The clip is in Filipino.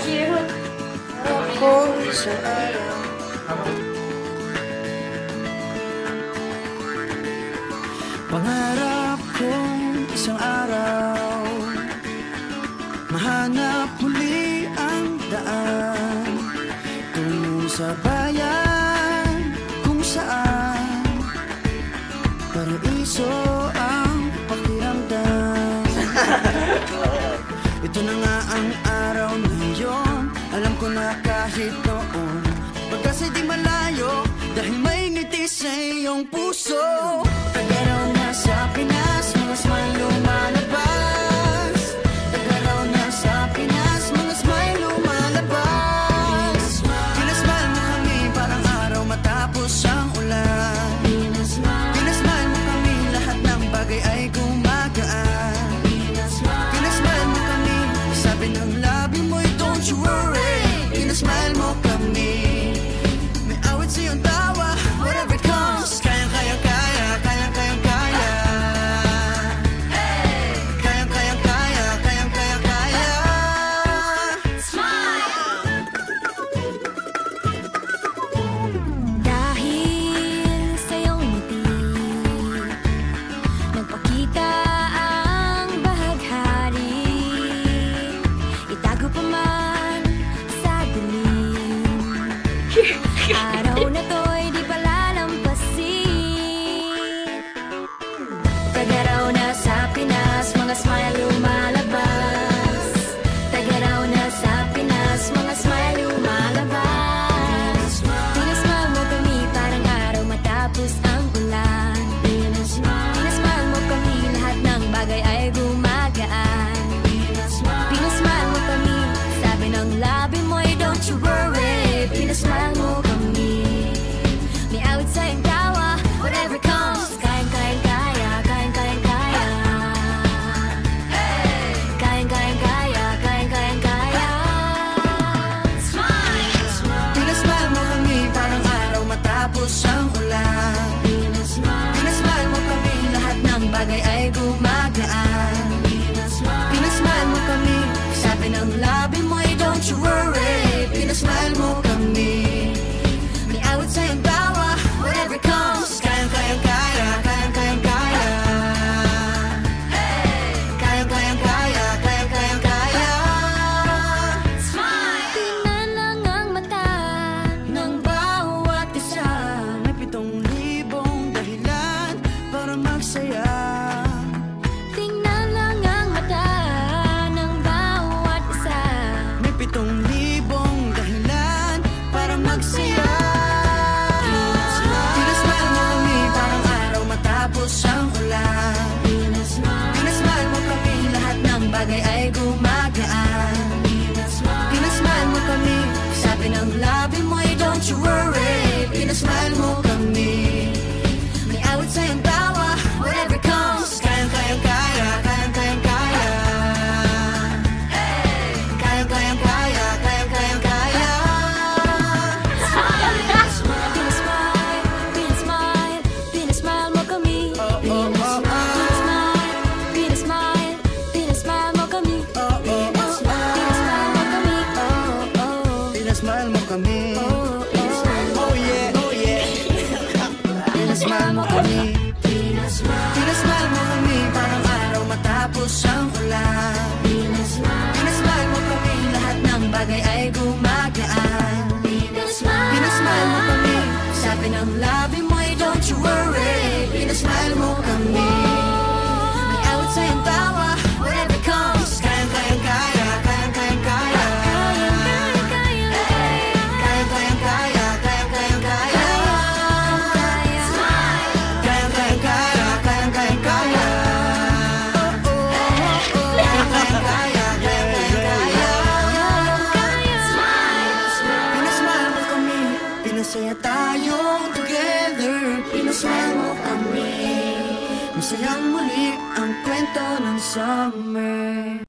Cute. Ako isang araw. Pangarap kong isang araw mahanap muli ang daan tungo sa bayan kung saan paraiso ang pakiramdam. Ito na nga ang araw na yun. Alam ko na kahit noon pagkasa'y di malayo dahil may ngiti sa iyong puso. Tagaraw na sa Pinas, mga smile lumalabas. Tagaraw na sa Pinas, mga smile lumalabas. Pinasmile mo kami parang araw matapos ang ulan. Pinasmile mo kami, lahat ng bagay ay gumagaan. Pinasmile mo kami, sabi ng labi mo'y don't you worry. Pinasmile mo kami, may awit sa iyong tawa, whatever comes. Kayang-kaya, kayang-kayang kaya. Kayang-kaya, kayang-kaya kaya. Smile! Dahil sa iyong ngiti nagpakita ang bahaghari. Itago pa man sa dilim, araw na to'y di palalampasin. Tagaraw na sa Pinas, mga smile lumalabas. Tagaraw na sa Pinas, mga smile lumalabas. Pinasmile mo kami parang araw matapos ang ulan. Pinasmile mo kami, lahat ng bagay ay gumagaan. Pinasmile mo kami, sabi ng labi mo'y don't you worry. Pinasmile mo kami, may awit sa iyong tawa, whatever comes. Kayang-kayang kaya, kayang-kayang kaya. Kayang-kayang kaya, kayang-kayang kaya. Smile! Pinasmile mo kami parang araw matapos ang ulan. Pinasmile mo kami, lahat ng bagay ay gumagaan. Pinasmile mo kami, sabi ng labi mo'y don't you worry. Pinasmile mo kami, may awit sa iyong tawa, whatever comes. Kayang-kayang kaya, kayang-kayang kaya. Kayang-kayang kaya, kayang-kayang kaya. Smile! Tingnan lang ang mata Ng bawat isa, may 7,000 dahilan para magsaya. Tingnan lang ang mata ng bawat isa. May 7,000 dahilan para magsaya. Pinasmile mo kami parang araw matapos ang ulan. Pinasmile mo kami, lahat ng bagay ay gumagaan. Pinasmile mo kami, sabi ng labi mo'y don't you worry. Pinasmile mo kami, may awit sa iyong tawa, whatever comes. Kayang-kayang kaya, kayang-kayang kaya. Kayang-kayang kaya, kayang-kayang kaya. Pinasmile, pinasmile, pinasmile mo kami. Pinasmile, pinasmile, pinasmile mo kami. Pinasmile mo kami. Pinasmile mo kami. Oh yeah, oh yeah. Pinasmile mo kami. Pinasmile mo kami parang araw matapos ang ulan. Pinasmile mo kami, lahat ng bagay ay gumagaan. Pinasmile mo kami, sabi ng labi mo'y don't you worry. Pinasmile mo kami, may awit sa iyong tawa, whatever comes. Kayang-kayang kaya, kayang-kayang kaya. Kayang-kayang kaya, kayang-kayang kaya. Kayang-kayang kaya, kayang-kayang kaya. Kayang-kayang kaya, kayang-kayang kaya. Pinasmile mo kami, pinasaya tayong together. Pinasmile mo kami, masayang muli ang kwento ng summer.